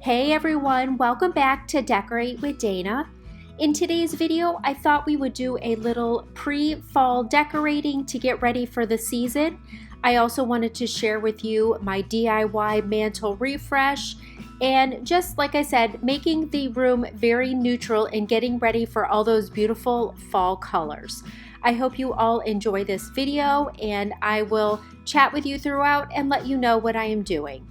Hey everyone, welcome back to Decorate with Dana. In today's video, I thought we would do a little pre-fall decorating to get ready for the season. I also wanted to share with you my DIY mantle refresh and just like I said, making the room very neutral and getting ready for all those beautiful fall colors. I hope you all enjoy this video and I will chat with you throughout and let you know what I am doing.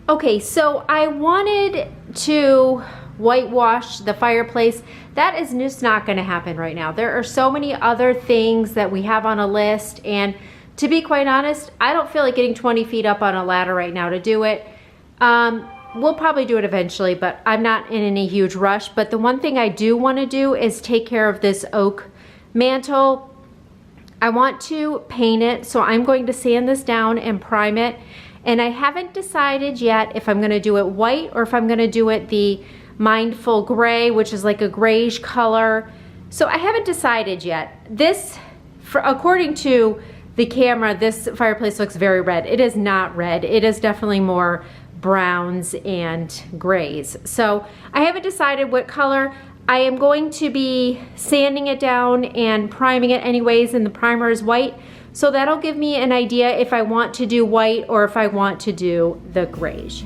Okay, so I wanted to whitewash the fireplace. That is just not going to happen right now. There are so many other things that we have on a list, and to be quite honest, I don't feel like getting 20 feet up on a ladder right now to do it. We'll probably do it eventually, but I'm not in any huge rush. But the one thing I do want to do is take care of this oak mantle. I want to paint it, so I'm going to sand this down and prime it. And I haven't decided yet if I'm going to do it white or if I'm going to do it the Mindful Gray, which is like a grayish color. So I haven't decided yet. This, according to the camera, this fireplace looks very red. It is not red. It is definitely more browns and grays. So I haven't decided what color. I am going to be sanding it down and priming it anyways, and the primer is white. So that'll give me an idea if I want to do white or if I want to do the grayish.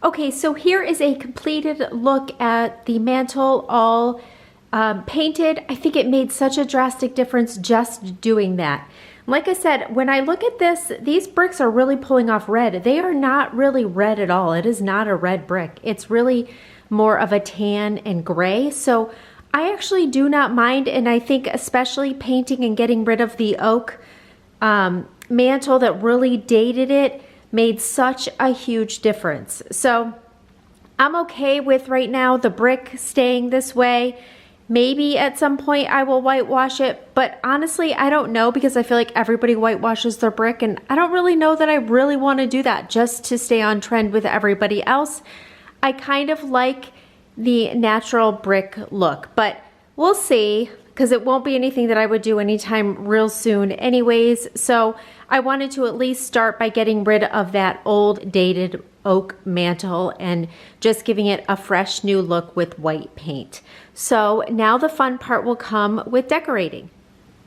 Okay, so here is a completed look at the mantle all painted. I think it made such a drastic difference just doing that. Like I said, when I look at this, these bricks are really pulling off red. They are not really red at all. It is not a red brick. It's really more of a tan and gray. So I actually do not mind, and I think especially painting and getting rid of the oak mantle that really dated it made such a huge difference. So I'm okay with right now the brick staying this way. Maybe at some point I will whitewash it, but honestly I don't know, because I feel like everybody whitewashes their brick and I don't really know that I really want to do that just to stay on trend with everybody else. I kind of like the natural brick look, but we'll see, because it won't be anything that I would do anytime real soon anyways. So I wanted to at least start by getting rid of that old dated oak mantle and just giving it a fresh new look with white paint. So now the fun part will come with decorating.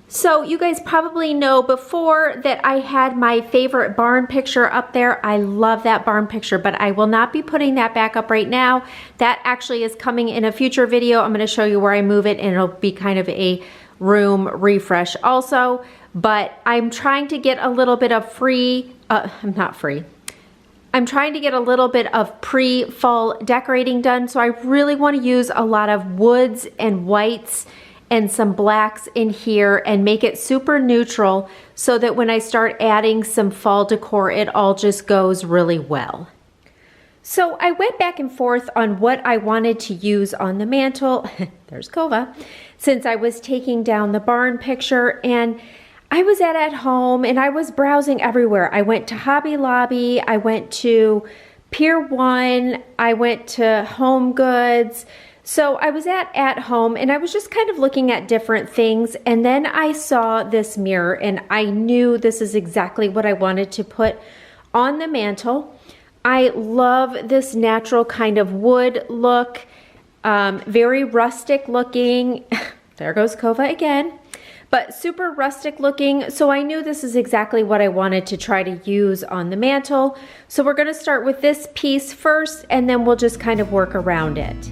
So you guys probably know before that I had my favorite barn picture up there. I love that barn picture, but I will not be putting that back up right now. That actually is coming in a future video. I'm going to show you where I move it, and it'll be kind of a room refresh also. But I'm trying to get a little bit of I'm trying to get a little bit of pre-fall decorating done. So I really want to use a lot of woods and whites and some blacks in here and make it super neutral so that when I start adding some fall decor, it all just goes really well. So I went back and forth on what I wanted to use on the mantle. There's Kova. Since I was taking down the barn picture, and I was at home and I was browsing everywhere. I went to Hobby Lobby, I went to Pier 1, I went to Home Goods. So I was at home and I was just kind of looking at different things, and then I saw this mirror and I knew this is exactly what I wanted to put on the mantle. I love this natural kind of wood look, very rustic looking. There goes Kova again. But super rustic looking, so I knew this is exactly what I wanted to try to use on the mantle. So we're going to start with this piece first, and then we'll just kind of work around it.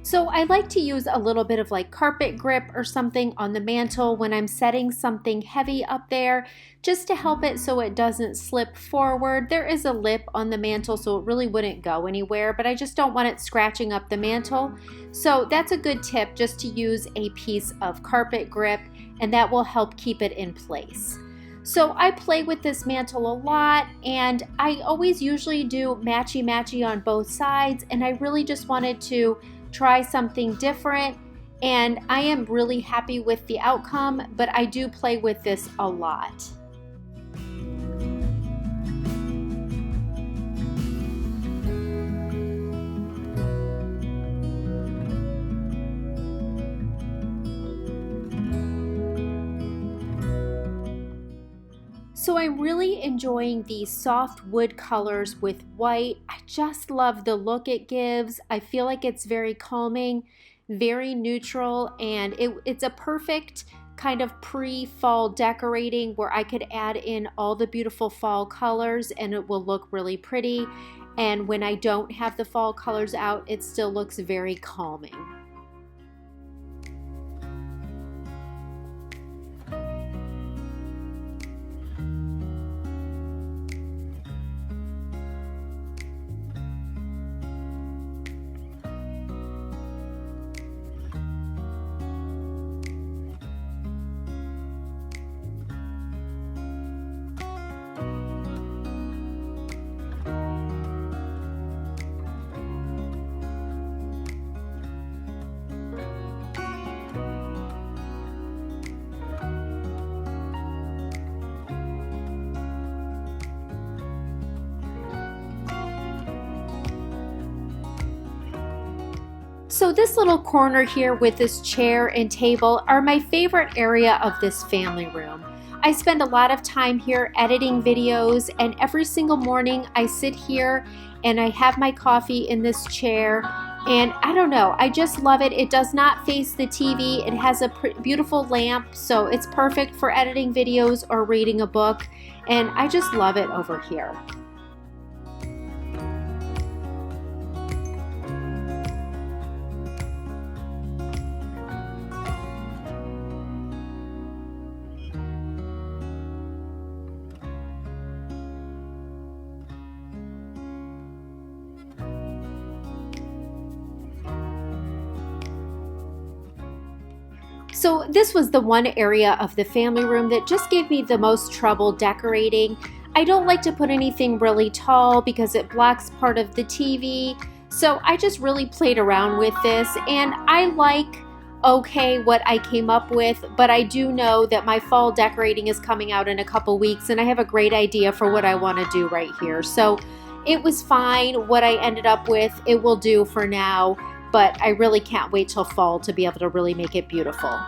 So I like to use a little bit of like carpet grip or something on the mantle when I'm setting something heavy up there, just to help it so it doesn't slip forward. There is a lip on the mantle, so it really wouldn't go anywhere, but I just don't want it scratching up the mantle. So that's a good tip, just to use a piece of carpet grip, and that will help keep it in place. So I play with this mantle a lot, and I always usually do matchy-matchy on both sides, and I really just wanted to try something different, and I am really happy with the outcome, but I do play with this a lot. So I'm really enjoying these soft wood colors with white. I just love the look it gives. I feel like it's very calming, very neutral, and it's a perfect kind of pre-fall decorating where I could add in all the beautiful fall colors and it will look really pretty. And when I don't have the fall colors out, it still looks very calming. So this little corner here with this chair and table are my favorite area of this family room. I spend a lot of time here editing videos, and every single morning I sit here and I have my coffee in this chair, and I don't know, I just love it. It does not face the TV. It has a beautiful lamp, so it's perfect for editing videos or reading a book, and I just love it over here. So this was the one area of the family room that just gave me the most trouble decorating. I don't like to put anything really tall because it blocks part of the TV. So I just really played around with this, and I like what I came up with, but I do know that my fall decorating is coming out in a couple weeks, and I have a great idea for what I want to do right here. So it was fine. What I ended up with, it will do for now. But I really can't wait till fall to be able to really make it beautiful.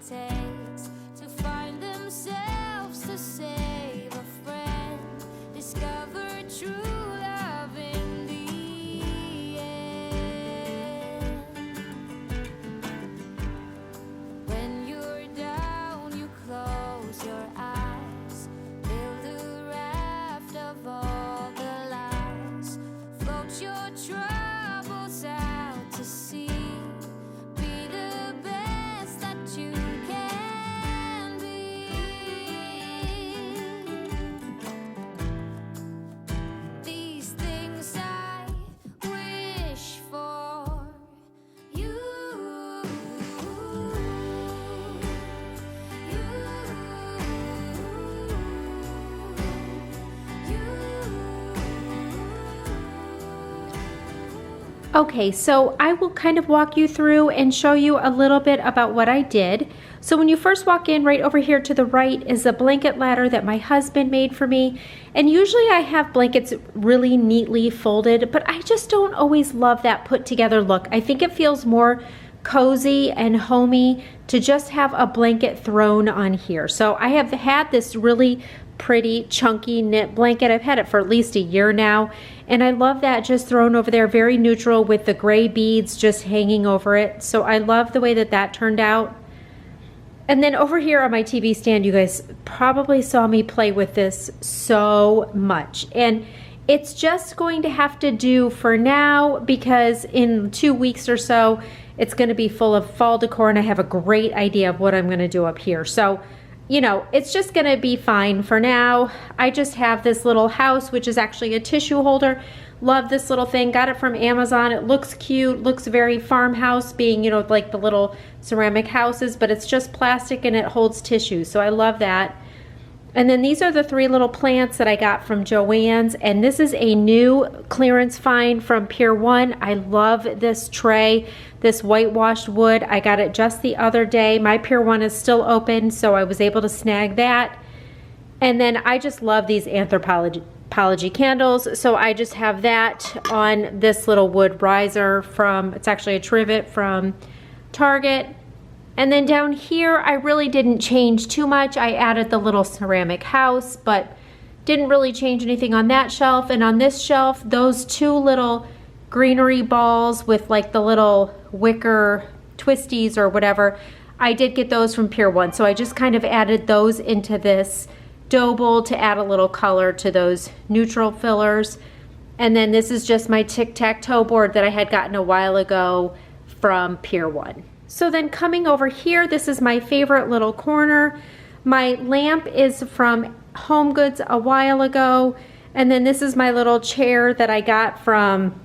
takes to find themselves, to save a friend, discover true love in the end. When you're down, you close your eyes, build a raft of all the lies, float your troubles out to sea. Be the best that you can be. These things I wish for you. Okay, so I will kind of walk you through and show you a little bit about what I did. So when you first walk in, right over here to the right is a blanket ladder that my husband made for me. And usually I have blankets really neatly folded, but I just don't always love that put together look. I think it feels more cozy and homey to just have a blanket thrown on here. So I have had this really pretty chunky knit blanket. I've had it for at least a year now, and I love that just thrown over there, very neutral with the gray beads just hanging over it. So I love the way that that turned out. And then over here on my TV stand, you guys probably saw me play with this so much, and it's just going to have to do for now because in 2 weeks or so it's going to be full of fall decor, and I have a great idea of what I'm going to do up here. So you know, it's just gonna be fine for now. I just have this little house, which is actually a tissue holder. Love this little thing, got it from Amazon. It looks cute, looks very farmhouse, being, you know, like the little ceramic houses, but it's just plastic and it holds tissue, so I love that. And then these are the 3 little plants that I got from Joann's, and this is a new clearance find from Pier 1. I love this tray, this whitewashed wood. I got it just the other day. My Pier 1 is still open, so I was able to snag that. And then I just love these anthropology candles, so I just have that on this little wood riser from, it's actually a trivet from Target. And then down here, I really didn't change too much. I added the little ceramic house, but didn't really change anything on that shelf. And on this shelf, those 2 little greenery balls with like the little wicker twisties or whatever, I did get those from Pier 1. So I just kind of added those into this dough bowl to add a little color to those neutral fillers. And then this is just my tic-tac-toe board that I had gotten a while ago from Pier 1. So then coming over here, this is my favorite little corner. My lamp is from Home Goods a while ago. And then this is my little chair that I got from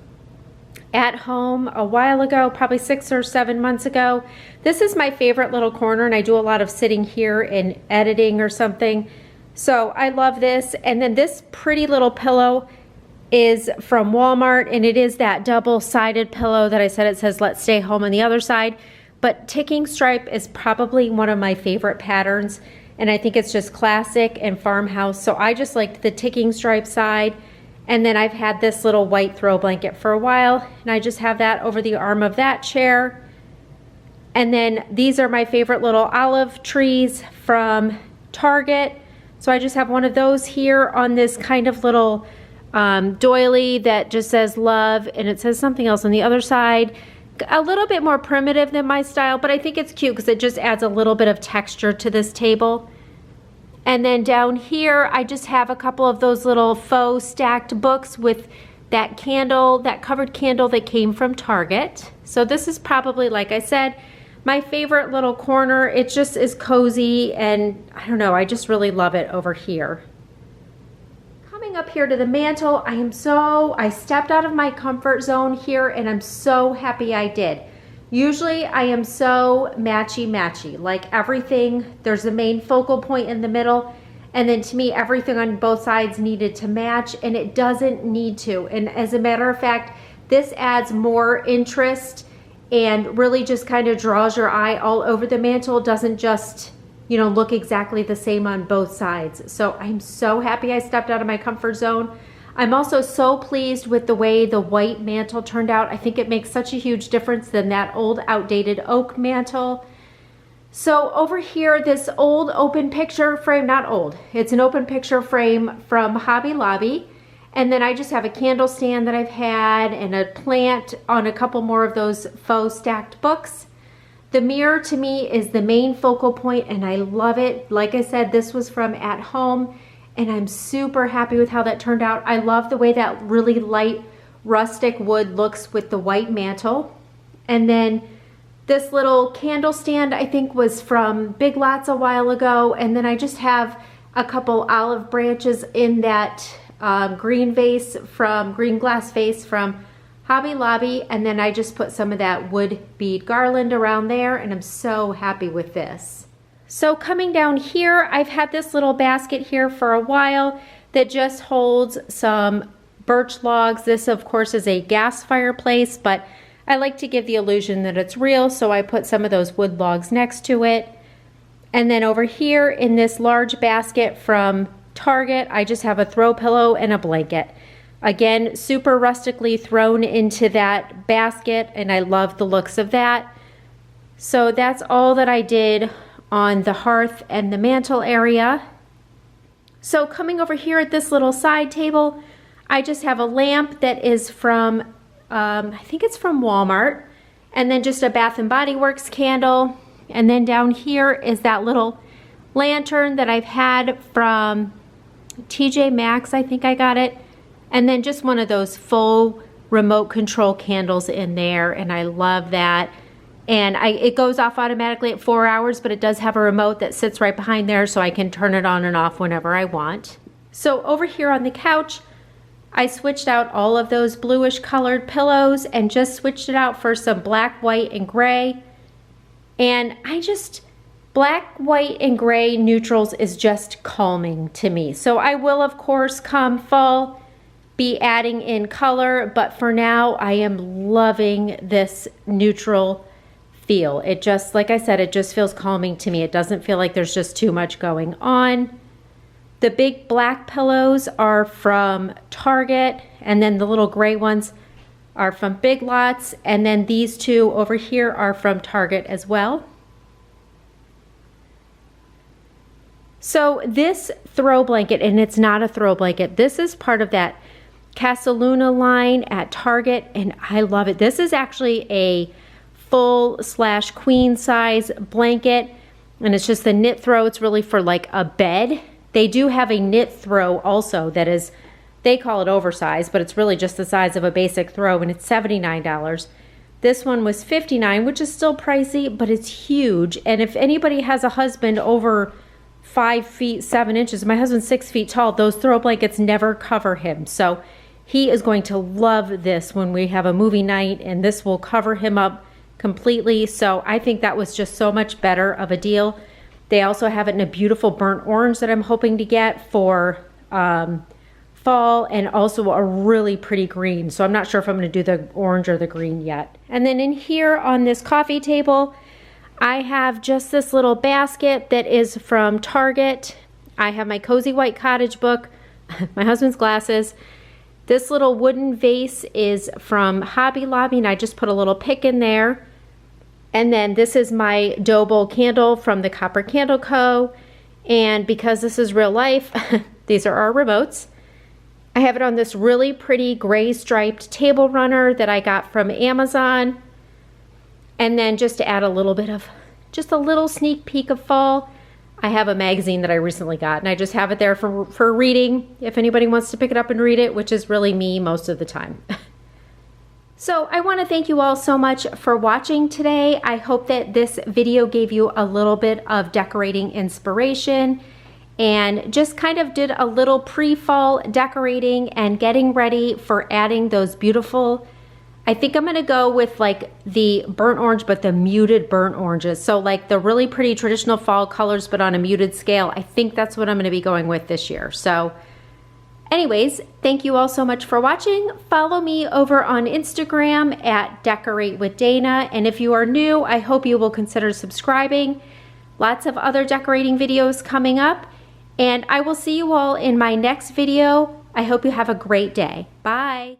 At Home a while ago, probably 6 or 7 months ago. This is my favorite little corner, and I do a lot of sitting here and editing or something. So I love this. And then this pretty little pillow is from Walmart, and it is that double-sided pillow that I said it says "Let's Stay Home" on the other side. But ticking stripe is probably one of my favorite patterns, and I think it's just classic and farmhouse. So I just liked the ticking stripe side. And then I've had this little white throw blanket for a while, and I just have that over the arm of that chair. And then these are my favorite little olive trees from Target. So I just have one of those here on this kind of little doily that just says love, and it says something else on the other side. A little bit more primitive than my style, but I think it's cute because it just adds a little bit of texture to this table. And then down here, I just have a couple of those little faux stacked books with that candle, that covered candle that came from Target. So this is probably, like I said, my favorite little corner. It just is cozy, and I don't know, I just really love it over here. Coming up here to the mantle, I stepped out of my comfort zone here, and I'm so happy I did. Usually I am so matchy-matchy, like everything, there's a main focal point in the middle, and then to me everything on both sides needed to match, and it doesn't need to. And as a matter of fact, this adds more interest and really just kind of draws your eye all over the mantle. It doesn't just, you know, look exactly the same on both sides. So I'm so happy I stepped out of my comfort zone. I'm also so pleased with the way the white mantle turned out. I think it makes such a huge difference than that old outdated oak mantle. So over here, this old open picture frame, not old, it's an open picture frame from Hobby Lobby. And then I just have a candle stand that I've had and a plant on a couple more of those faux stacked books. The mirror to me is the main focal point and I love it. Like I said, this was from At Home and I'm super happy with how that turned out. I love the way that really light rustic wood looks with the white mantle. And then this little candle stand I think was from Big Lots a while ago. And then I just have a couple olive branches in that green glass vase from Hobby Lobby, and then I just put some of that wood bead garland around there, and I'm so happy with this. So coming down here, I've had this little basket here for a while that just holds some birch logs. This of course is a gas fireplace, but I like to give the illusion that it's real, so I put some of those wood logs next to it. And then over here in this large basket from Target, I just have a throw pillow and a blanket. Again, super rustically thrown into that basket, and I love the looks of that. So that's all that I did on the hearth and the mantle area. So coming over here at this little side table, I just have a lamp that is from, I think it's from Walmart, and then just a Bath and Body Works candle. And then down here is that little lantern that I've had from TJ Maxx, I think I got it. And then just one of those full remote control candles in there, and I love that. And it goes off automatically at 4 hours, but it does have a remote that sits right behind there so I can turn it on and off whenever I want. So over here on the couch, I switched out all of those bluish colored pillows and just switched it out for some black, white, and gray. And black, white, and gray neutrals is just calming to me. So I will, of course, come fall, be adding in color, but for now, I am loving this neutral feel. It just, like I said, it just feels calming to me. It doesn't feel like there's just too much going on. The big black pillows are from Target, and then the little gray ones are from Big Lots, and then these two over here are from Target as well. So this throw blanket, and it's not a throw blanket, this is part of that Casaluna line at Target, and I love it. This is actually a full/queen size blanket, and it's just the knit throw. It's really for like a bed. They do have a knit throw also that is, they call it oversized, but it's really just the size of a basic throw, and it's $79. This one was $59, which is still pricey, but it's huge. And if anybody has a husband over 5 feet 7 inches, my husband's 6 feet tall, those throw blankets never cover him. So he is going to love this when we have a movie night, and this will cover him up completely. So I think that was just so much better of a deal. They also have it in a beautiful burnt orange that I'm hoping to get for fall, and also a really pretty green. So I'm not sure if I'm going to do the orange or the green yet. And then in here on this coffee table, I have just this little basket that is from Target. I have my Cozy White Cottage book, my husband's glasses. This little wooden vase is from Hobby Lobby, and I just put a little pick in there. And then this is my dough bowl candle from the Copper Candle Co. And because this is real life, these are our remotes. I have it on this really pretty gray striped table runner that I got from Amazon. And then just to add a little bit of, just a little sneak peek of fall, I have a magazine that I recently got, and I just have it there for reading if anybody wants to pick it up and read it, which is really me most of the time. So I want to thank you all so much for watching today. I hope that this video gave you a little bit of decorating inspiration and just kind of did a little pre-fall decorating and getting ready for adding those beautiful, I think I'm going to go with like the burnt orange, but the muted burnt oranges. So like the really pretty traditional fall colors, but on a muted scale. I think that's what I'm going to be going with this year. So anyways, thank you all so much for watching. Follow me over on Instagram at Decorate with Dana. And if you are new, I hope you will consider subscribing. Lots of other decorating videos coming up. And I will see you all in my next video. I hope you have a great day. Bye.